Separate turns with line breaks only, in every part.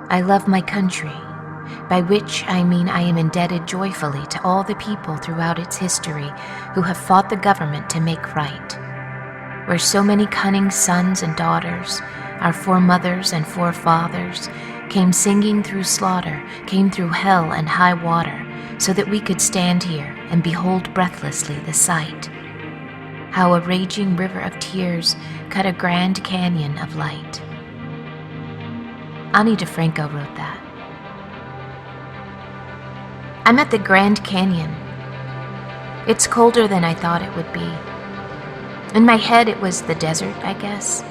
I love my country, by which I mean I am indebted joyfully to all the people throughout its history who have fought the government to make right. Where so many cunning sons and daughters, our foremothers and forefathers, came singing through slaughter, came through hell and high water, so that we could stand here and behold breathlessly the sight. How a raging river of tears cut a grand canyon of light. Ani DeFranco wrote that. I'm at the Grand Canyon. It's colder than I thought it would be. In my head it was the desert, I guess,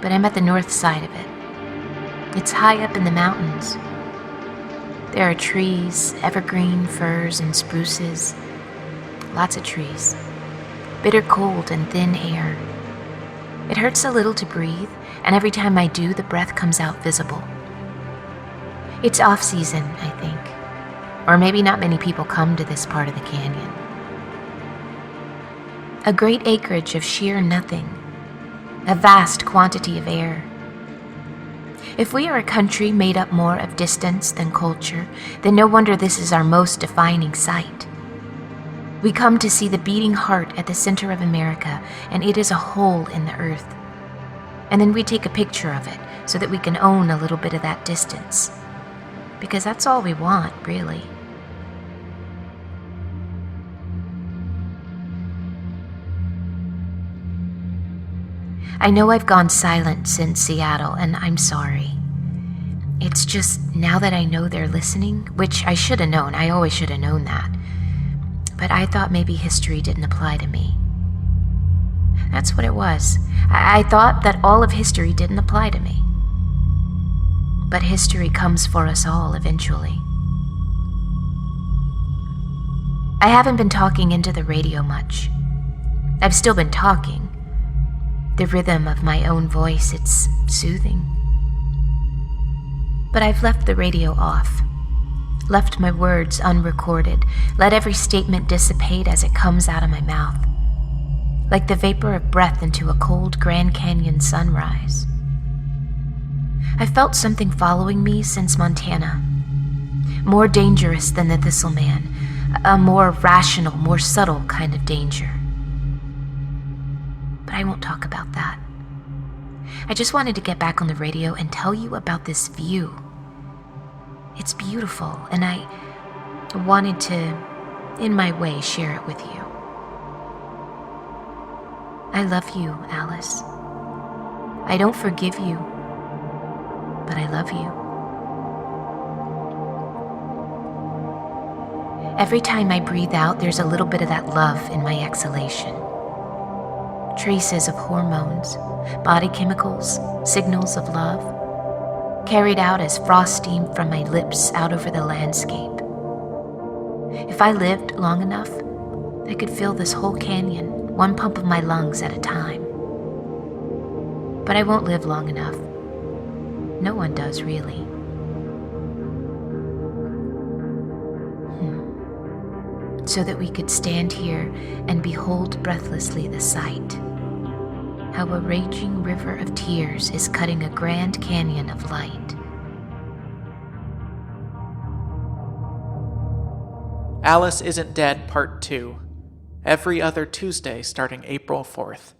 but I'm at the north side of it. It's high up in the mountains. There are trees, evergreen, firs, and spruces. Lots of trees. Bitter cold and thin air. It hurts a little to breathe, and every time I do, the breath comes out visible. It's off-season, I think. Or maybe not many people come to this part of the canyon. A great acreage of sheer nothing. A vast quantity of air. If we are a country made up more of distance than culture, then no wonder this is our most defining sight. We come to see the beating heart at the center of America, and it is a hole in the earth. And then we take a picture of it so that we can own a little bit of that distance. Because that's all we want, really. I know I've gone silent since Seattle, and I'm sorry. It's just now that I know they're listening, which I should have known, I always should have known that. But I thought maybe history didn't apply to me. That's what it was. I thought that all of history didn't apply to me. But history comes for us all eventually. I haven't been talking into the radio much. I've still been talking. The rhythm of my own voice, it's soothing. But I've left the radio off. Left my words unrecorded, let every statement dissipate as it comes out of my mouth, like the vapor of breath into a cold Grand Canyon sunrise. I felt something following me since Montana, more dangerous than the Thistle Man, a more rational, more subtle kind of danger. But I won't talk about that. I just wanted to get back on the radio and tell you about this view. It's beautiful, and I wanted to, in my way, share it with you. I love you, Alice. I don't forgive you, but I love you. Every time I breathe out, there's a little bit of that love in my exhalation. Traces of hormones, body chemicals, signals of love, carried out as frost steam from my lips out over the landscape. If I lived long enough, I could fill this whole canyon, one pump of my lungs at a time. But I won't live long enough. No one does, really. So that we could stand here and behold breathlessly the sight. How a raging river of tears is cutting a grand canyon of light.
Alice Isn't Dead Part 2, every other Tuesday starting April 4th.